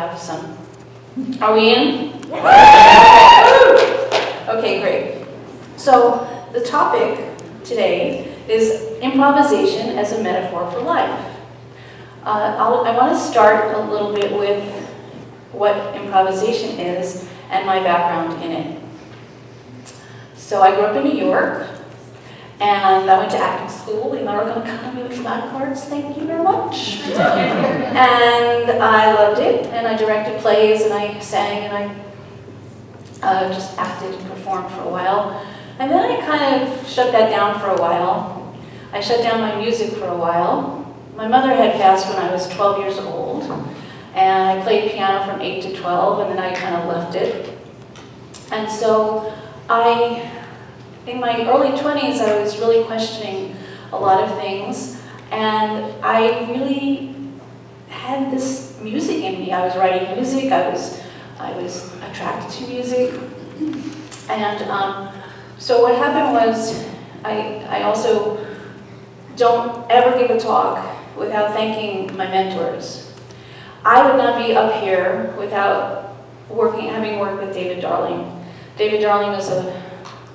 have some. Are we in? Okay, great. So the topic today is improvisation as a metaphor for life. I want to start a little bit with what improvisation is and my background in it. So I grew up in New York, and I went to acting school. The American Academy of Dramatic Arts, thank you very much. And I loved it, and I directed plays, and I sang, and I just acted and performed for a while. And then I kind of shut that down for a while. I shut down my music for a while. My mother had passed when I was 12 years old, and I played piano from 8 to 12, and then I kind of left it. And so in my early 20s, I was really questioning a lot of things, and I really had this music in me. I was writing music, I was attracted to music, and so what happened was I also don't ever give a talk without thanking my mentors. I would not be up here without having worked with David Darling. David Darling was a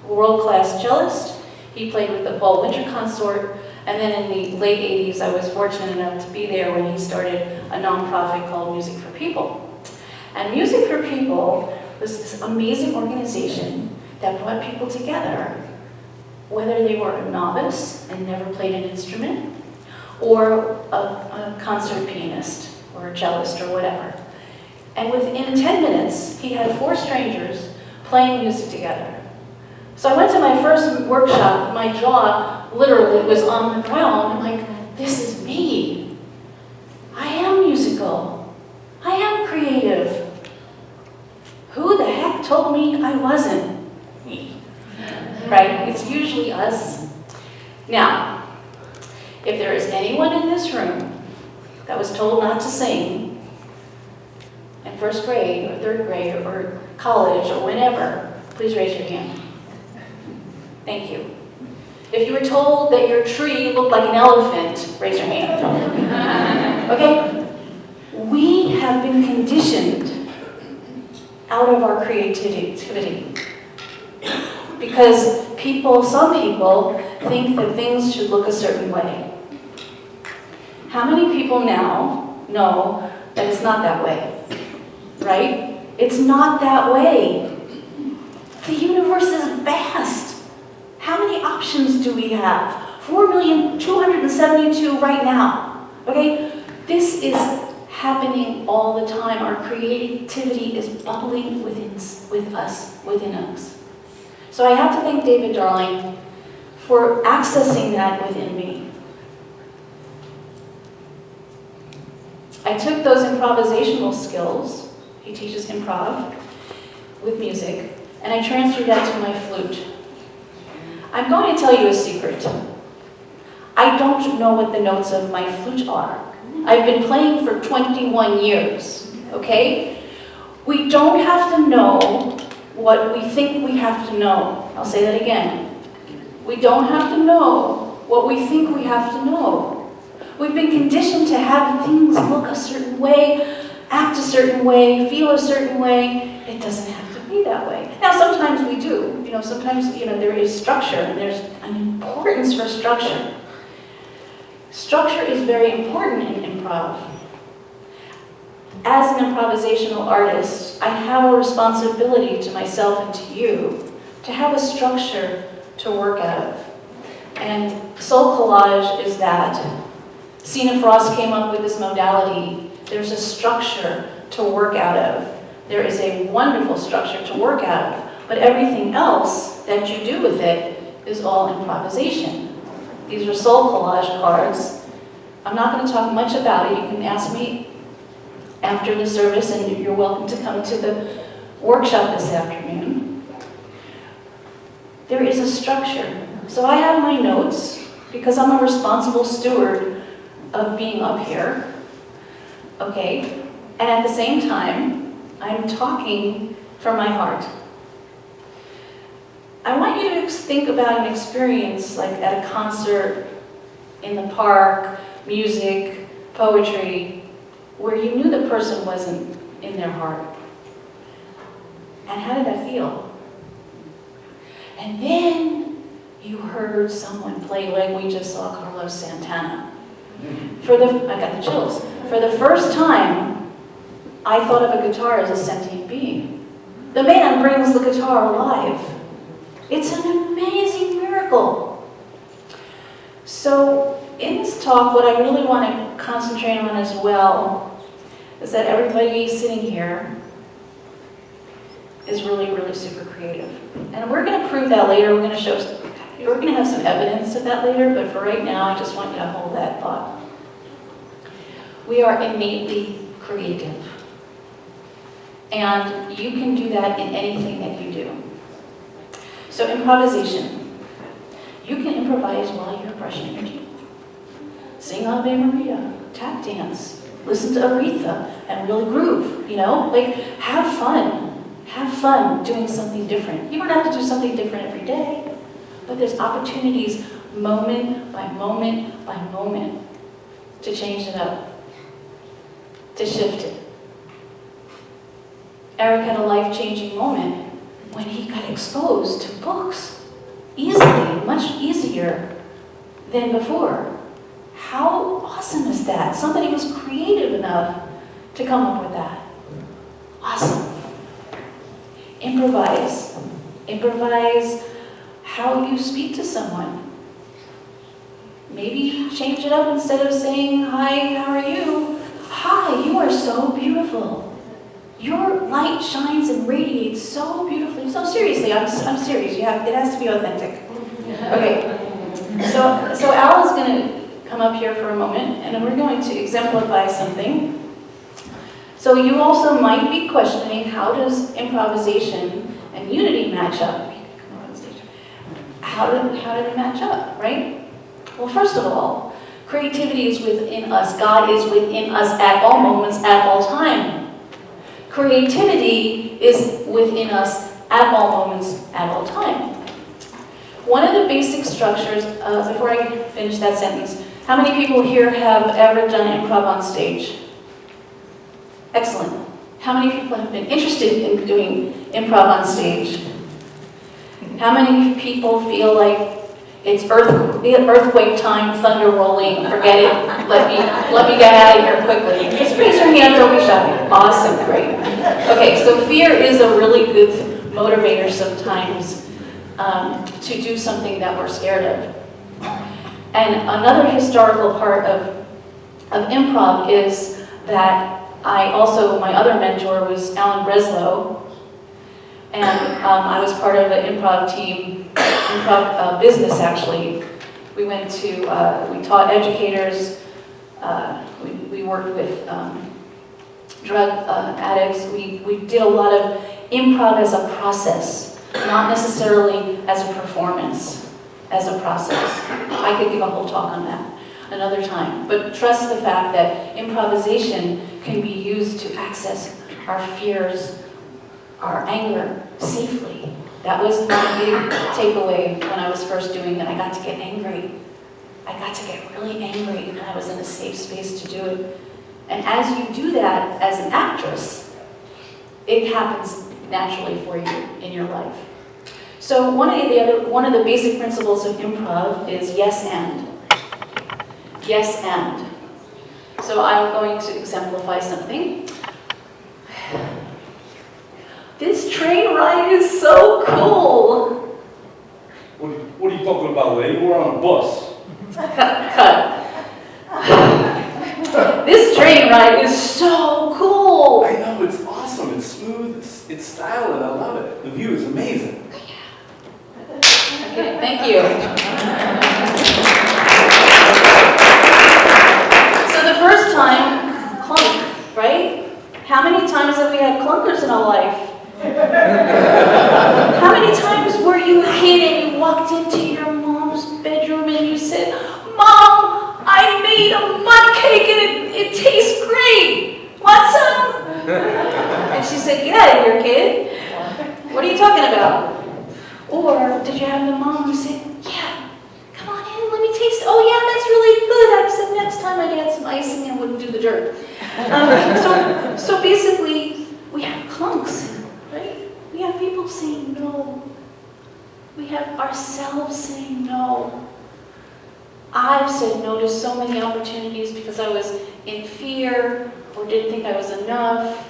world-class cellist. He played with the Paul Winter Consort, and then in the late 80s, I was fortunate enough to be there when he started a nonprofit called Music for People. And Music for People was this amazing organization that brought people together, whether they were a novice and never played an instrument, or a concert pianist, or a cellist, or whatever. And within 10 minutes, he had 4 strangers playing music together. So I went to my first workshop, my jaw literally was on the ground. I'm like, this is me. I am musical. I am creative. Who the heck told me I wasn't? Me. Right? It's usually us. Now, if there is anyone in this room that was told not to sing in first grade or third grade or college or whenever, please raise your hand. Thank you. If you were told that your tree looked like an elephant, raise your hand. Okay? We have been conditioned out of our creativity. Because some people think that things should look a certain way. How many people now know that it's not that way? Right? It's not that way. The universe is vast. How many options do we have? 4,272,000 right now. Okay? This is happening all the time. Our creativity is bubbling within us. So I have to thank David Darling for accessing that within me. I took those improvisational skills, he teaches improv with music, and I transferred that to my flute. I'm going to tell you a secret. I don't know what the notes of my flute are. I've been playing for 21 years, okay? We don't have to know what we think we have to know. I'll say that again. We don't have to know what we think we have to know. We've been conditioned to have things look a certain way, act a certain way, feel a certain way. It doesn't have to be that way. Now, sometimes we do. Sometimes there is structure, and there's an importance for structure. Structure is very important in improv. As an improvisational artist, I have a responsibility to myself and to you to have a structure to work out of. And soul collage is that. Sina Frost came up with this modality. There's a structure to work out of. There is a wonderful structure to work out of, but everything else that you do with it is all improvisation. These are soul collage cards. I'm not going to talk much about it. You can ask me after the service, and you're welcome to come to the workshop this afternoon. There is a structure. So I have my notes, because I'm a responsible steward of being up here, okay? And at the same time, I'm talking from my heart. I want you to think about an experience like at a concert, in the park, music, poetry, where you knew the person wasn't in their heart. And how did that feel? And then you heard someone play like we just saw Carlos Santana. I got the chills. For the first time, I thought of a guitar as a sentient being. The man brings the guitar alive. It's an amazing miracle. So in this talk, what I really want to concentrate on as well is that everybody sitting here is really, really super creative. And we're going to prove that later. We're going to have some evidence of that later, but for right now, I just want you to hold that thought. We are innately creative. And you can do that in anything that you do. So improvisation. You can improvise while you're brushing your teeth. Sing Ave Maria, tap dance, listen to Aretha, and really groove, Like, have fun. Have fun doing something different. You don't have to do something different every day, but there's opportunities moment by moment by moment to change it up, to shift it. Eric had a life-changing moment when he got exposed to books easily, much easier than before. How awesome is that? Somebody was creative enough to come up with that. Awesome. Improvise. Improvise how you speak to someone. Maybe change it up instead of saying, "Hi, how are you?" "Hi, you are so beautiful. Your light shines and radiates so beautifully." So seriously, I'm serious. It has to be authentic. Okay. So Al is going to come up here for a moment, and we're going to exemplify something. So you also might be questioning, how does improvisation and unity match up? How do they match up, right? Well, first of all, creativity is within us. God is within us at all moments, at all time. Creativity is within us at all moments, at all time. One of the basic structures, before I finish that sentence, how many people here have ever done improv on stage? Excellent. How many people have been interested in doing improv on stage? How many people feel like it's earthquake time, thunder rolling, forget it, let me get out of here quickly? Just raise your hand, don't be shy. Awesome, great. Okay, so fear is a really good motivator sometimes to do something that we're scared of. And another historical part of improv is that my other mentor was Alan Breslow, and I was part of an improv team, business actually. We went to, we taught educators, we worked with drug addicts. We did a lot of improv as a process, not necessarily as a performance, as a process. I could give a whole talk on that another time, but trust the fact that improvisation can be used to access our fears, our anger safely. That was my big takeaway when I was first doing it. I got to get angry. I got to get really angry, and I was in a safe space to do it. And as you do that as an actress, it happens naturally for you in your life. So one of the basic principles of improv is yes and. Yes and. So I'm going to exemplify something. This train ride is so cool. What are you talking about, lady? We're on a bus. Cut. This train ride is so cool. I know, it's awesome. It's smooth. It's stylish. I love it. The view is amazing. Okay, thank you. So the first time, clunk, right? How many times have we had clunkers in our life? How many times were you a kid and you walked into your mom's bedroom and you said, "Mom, I made a mud cake and it tastes great. Want some?" And she said, "Get out of here, kid. What are you talking about?" Or did you have the mom who said, "Yeah, come on in, let me taste it. Oh yeah, that's really good. I said next time I'd add some icing and wouldn't do the dirt." So basically, punks, right? We have people saying no. We have ourselves saying no. I've said no to so many opportunities because I was in fear, or didn't think I was enough,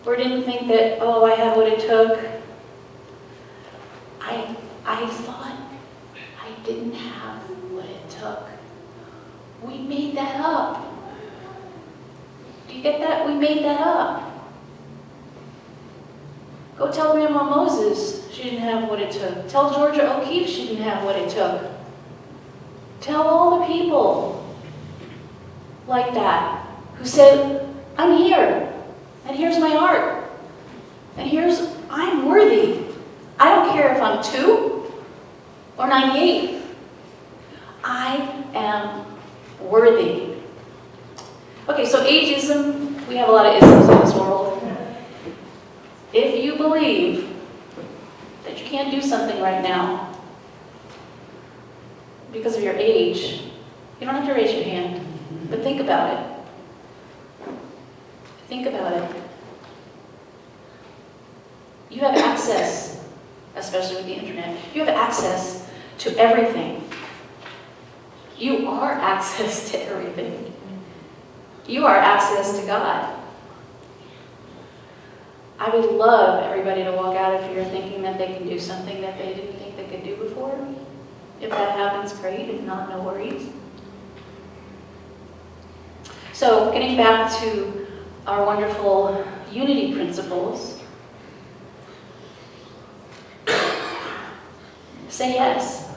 or didn't think that, oh, I had what it took. I thought I didn't have what it took. We made that up. Do you get that? We made that up. Go tell Grandma Moses she didn't have what it took. Tell Georgia O'Keeffe she didn't have what it took. Tell all the people like that who said, I'm here, and here's my art, and I'm worthy. I don't care if I'm 2 or 98. I am worthy. Okay, so ageism, we have a lot of isms in this world. If you believe that you can't do something right now because of your age, you don't have to raise your hand, but think about it. Think about it. You have access, especially with the internet, you have access to everything. You are access to everything. You are access to God. I would love everybody to walk out of here thinking that they can do something that they didn't think they could do before. If that happens, great. If not, no worries. So, getting back to our wonderful unity principles, say yes.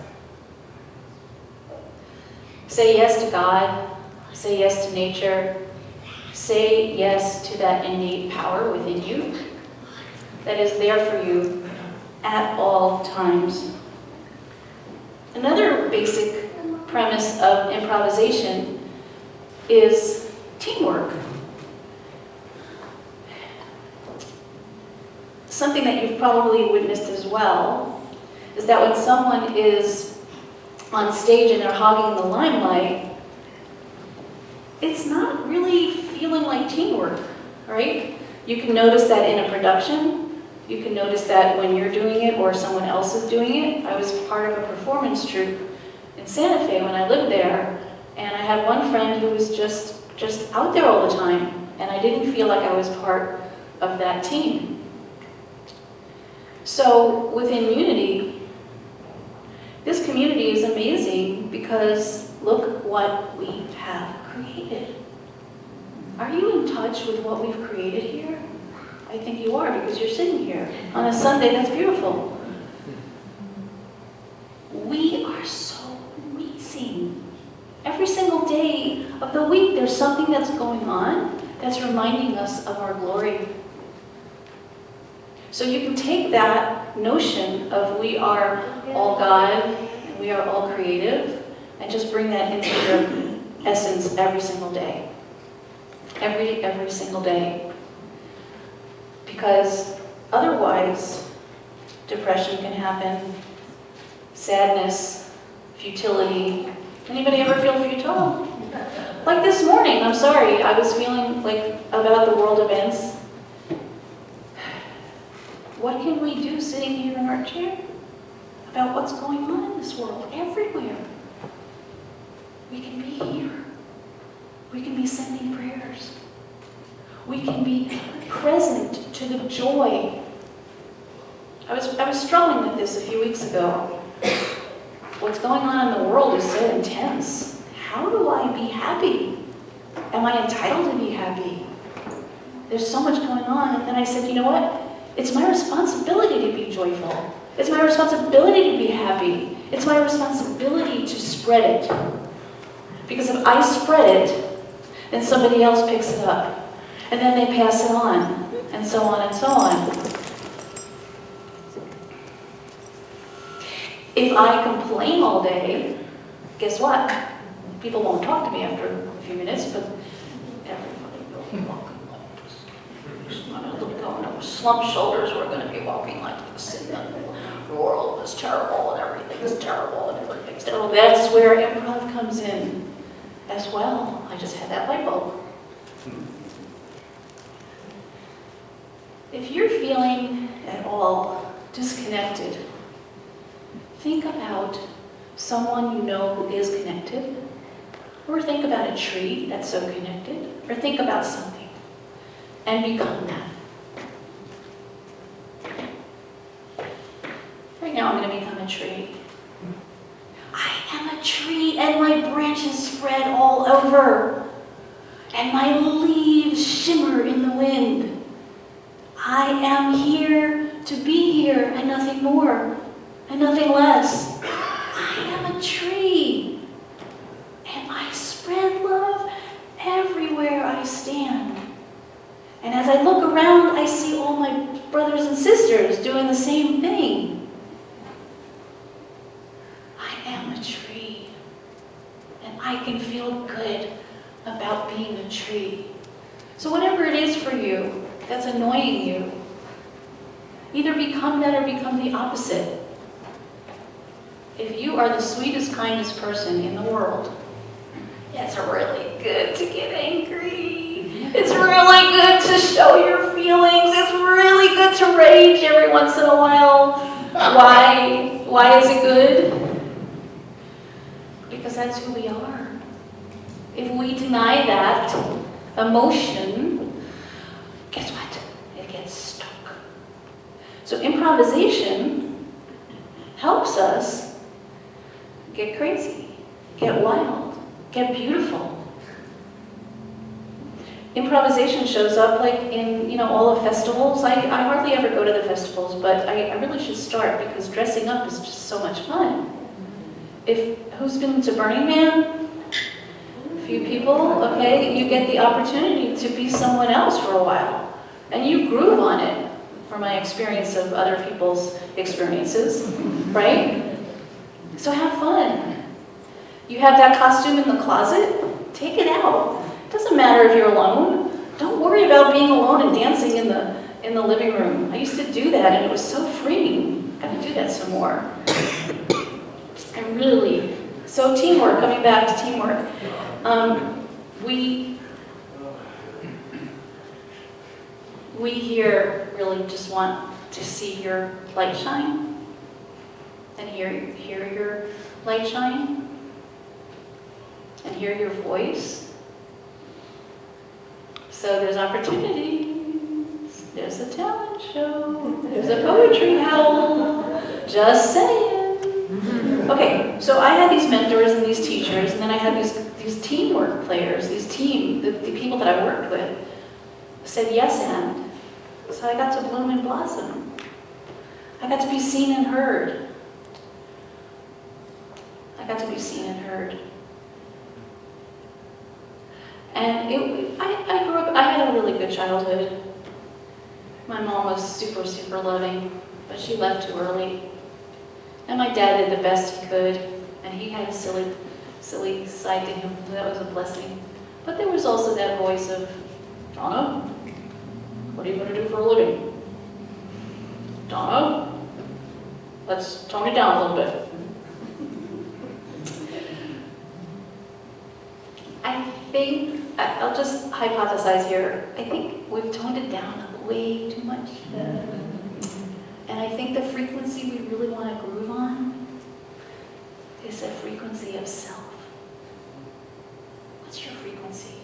Say yes to God. Say yes to nature. Say yes to that innate power within you that is there for you at all times. Another basic premise of improvisation is teamwork. Something that you've probably witnessed as well is that when someone is on stage and they're hogging the limelight, it's not really feeling like teamwork, right? You can notice that in a production. You can notice that when you're doing it or someone else is doing it. I was part of a performance troupe in Santa Fe when I lived there, and I had one friend who was just out there all the time, and I didn't feel like I was part of that team. So within Unity, this community is amazing because look what we have created. Are you in touch with what we've created here? I think you are because you're sitting here on a Sunday. That's beautiful. We are so amazing. Every single day of the week, there's something that's going on that's reminding us of our glory. So you can take that notion of we are all God, and we are all creative, and just bring that into your essence every single day. Every single day. Because otherwise, depression can happen, sadness, futility. Anybody ever feel futile? Like this morning, I'm sorry, I was feeling like about the world events. What can we do sitting here in our chair about what's going on in this world, everywhere? We can be here. We can be sending prayers. We can be present to the joy. I was struggling with this a few weeks ago. What's going on in the world is so intense. How do I be happy? Am I entitled to be happy? There's so much going on. And then I said, you know what? It's my responsibility to be joyful. It's my responsibility to be happy. It's my responsibility to spread it. Because if I spread it, then somebody else picks it up. And then they pass it on, and so on and so on. If I complain all day, guess what? People won't talk to me after a few minutes, but everybody will be walking like this. Slumped shoulders, we're going to be walking like this. And the world is terrible, and everything is terrible, and everything's terrible. That's where improv comes in as well. I just had that light bulb. If you're feeling at all disconnected, think about someone you know who is connected, or think about a tree that's so connected, or think about something, and become that. Right now I'm going to become a tree. I am a tree, and my branches spread all over, and my leaves shimmer in the wind. I am here to be here, and nothing more, and nothing less. I am a tree, and I spread love everywhere I stand. And as I look around, I see all my brothers and sisters doing the same thing. I am a tree, and I can feel good about being a tree. So whatever it is for you that's annoying you, either become that or become the opposite. If you are the sweetest, kindest person in the world, it's really good to get angry. It's really good to show your feelings. It's really good to rage every once in a while. Why is it good? Because that's who we are. If we deny that emotion, guess what? It gets stuck. So improvisation helps us get crazy, get wild, get beautiful. Improvisation shows up like in all the festivals. I hardly ever go to the festivals, but I really should start because dressing up is just so much fun. Who's been to Burning Man? A few people, okay? You get the opportunity to be someone else for a while, and you groove on it. From my experience of other people's experiences, right? So have fun. You have that costume in the closet, take it out. It doesn't matter if you're alone. Don't worry about being alone and dancing in the living room. I used to do that, and it was so freeing. I'm gonna do that some more. So teamwork, coming back to teamwork. We here really just want to see your light shine and hear your light shine and hear your voice. So there's opportunities. There's a talent show. There's a poetry howl. Just saying. Okay, so I had these mentors and these teachers, and then I had these teamwork players, the people that I worked with said yes and. So I got to bloom and blossom. I got to be seen and heard. And I grew up, I had a really good childhood. My mom was super, super loving, but she left too early. And my dad did the best he could, and he had a silly side to him, so that was a blessing. But there was also that voice of, Donna, what are you going to do for a living? Donna, let's tone it down a little bit. I think, I'll just hypothesize here, I think we've toned it down way too much. And I think the frequency we really want to groove on is a frequency of self. What's your frequency?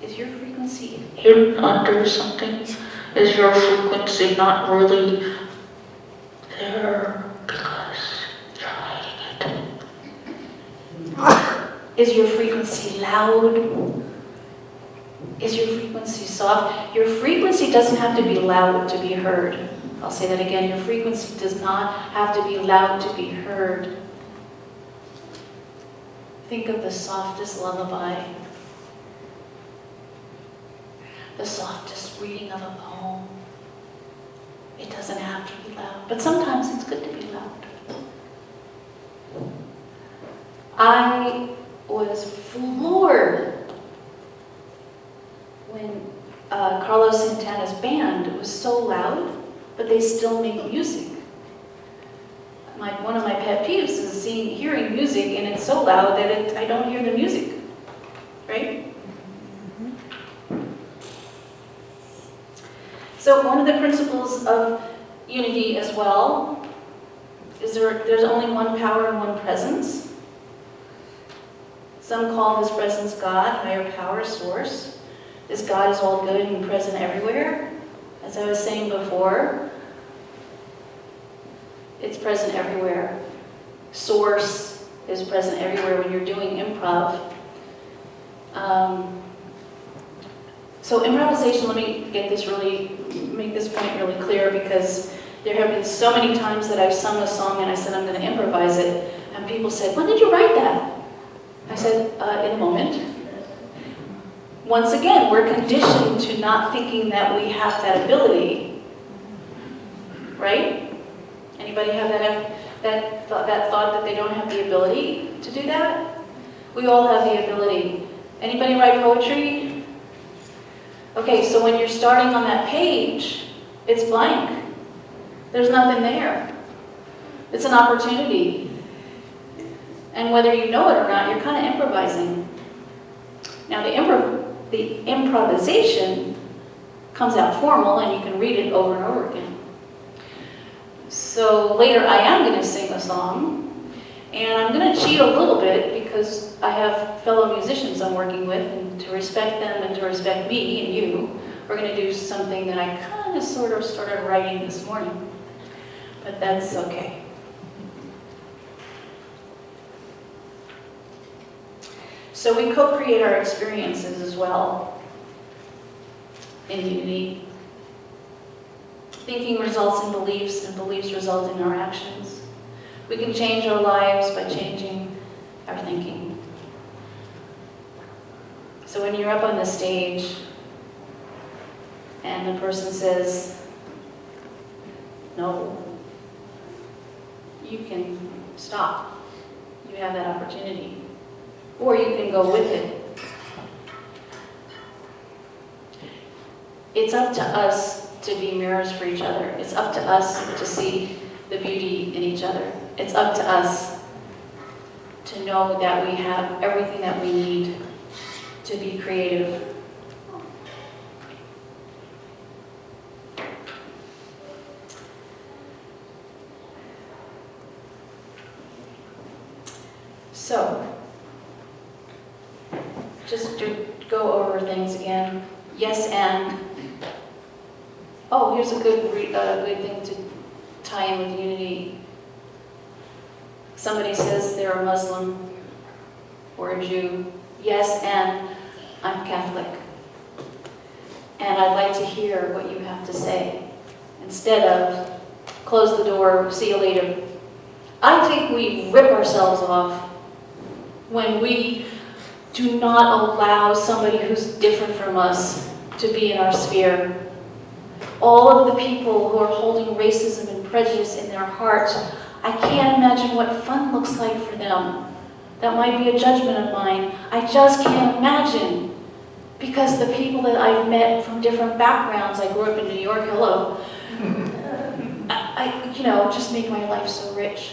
Is your frequency hidden under something? Is your frequency not really there because you're hiding it? Is your frequency loud? Is your frequency soft? Your frequency doesn't have to be loud to be heard. I'll say that again. Your frequency does not have to be loud to be heard. Think of the softest lullaby, the softest reading of a poem. It doesn't have to be loud, but sometimes it's good to be loud. I was floored when Carlos Santana's band was so loud, but they still made music. One of my pet peeves is hearing music and it's so loud that I don't hear the music, right? So one of the principles of unity as well is there's only one power and one presence. Some call this presence God, higher power, source. This God is all good and present everywhere. As I was saying before, it's present everywhere. Source is present everywhere when you're doing improv. So improvisation, let me make this point really clear, because there have been so many times that I've sung a song and I said I'm going to improvise it, and people said, "When did you write that?" I said, in a moment. Once again, we're conditioned to not thinking that we have that ability, right? Anybody have that thought that they don't have the ability to do that? We all have the ability. Anybody write poetry? Okay, so when you're starting on that page, it's blank. There's nothing there. It's an opportunity. And whether you know it or not, you're kind of improvising. Now the improvisation comes out formal, and you can read it over and over again. So later I am going to sing a song, and I'm going to cheat a little bit because I have fellow musicians I'm working with, and to respect them and to respect me and you, we're going to do something that I kind of sort of started writing this morning. But that's okay. So we co-create our experiences as well in unity. Thinking results in beliefs, and beliefs result in our actions. We can change our lives by changing our thinking. So when you're up on the stage and the person says, "No," you can stop. You have that opportunity. Or you can go with it. It's up to us to be mirrors for each other. It's up to us to see the beauty in each other. It's up to us to know that we have everything that we need to be creative. So, just to go over things again. Yes, and. Oh, here's a good thing to tie in with unity. Somebody says they're a Muslim or a Jew. Yes, and I'm Catholic. And I'd like to hear what you have to say. Instead of close the door, see you later. I think we rip ourselves off when we do not allow somebody who's different from us to be in our sphere. All of the people who are holding racism and prejudice in their hearts, I can't imagine what fun looks like for them. That might be a judgment of mine. I just can't imagine. Because the people that I've met from different backgrounds, I grew up in New York, hello, just make my life so rich.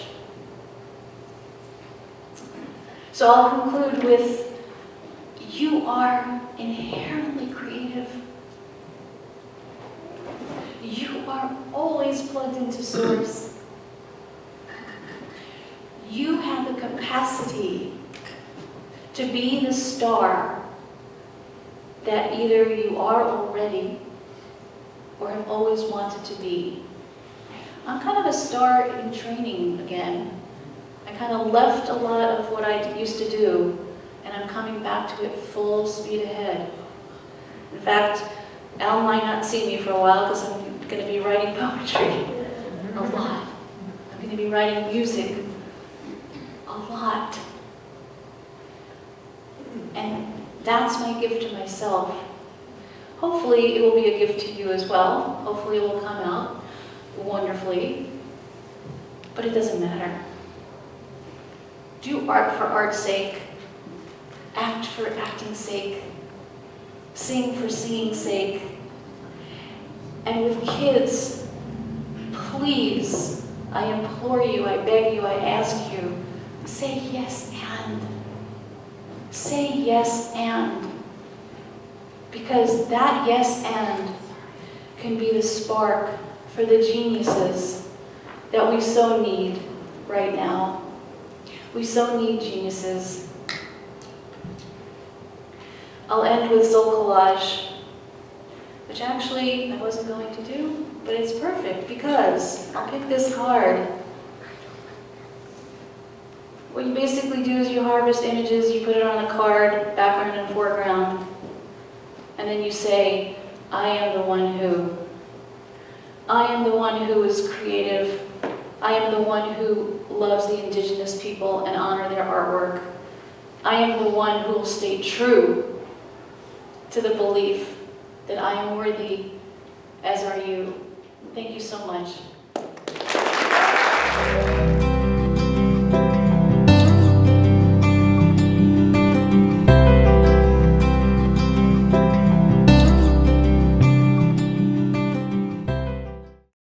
So I'll conclude with, you are inherently creative. You are always plugged into source. You have the capacity to be the star that either you are already or have always wanted to be. I'm kind of a star in training again. I kind of left a lot of what I used to do, and I'm coming back to it full speed ahead. In fact, Al might not see me for a while because I'm going to be writing poetry a lot. I'm going to be writing music a lot. And that's my gift to myself. Hopefully it will be a gift to you as well. Hopefully it will come out wonderfully. But it doesn't matter. Do art for art's sake. Act for acting's sake. Sing for singing's sake. And with kids, please, I implore you, I beg you, I ask you, say yes and. Say yes and. Because that yes and can be the spark for the geniuses that we so need right now. We so need geniuses. I'll end with soul collage, which actually I wasn't going to do, but it's perfect because I'll pick this card. What you basically do is you harvest images, you put it on a card, background and foreground, and then you say, I am the one who. I am the one who is creative. I am the one who loves the indigenous people and honor their artwork. I am the one who will stay true to the belief that I am worthy, as are you. Thank you so much.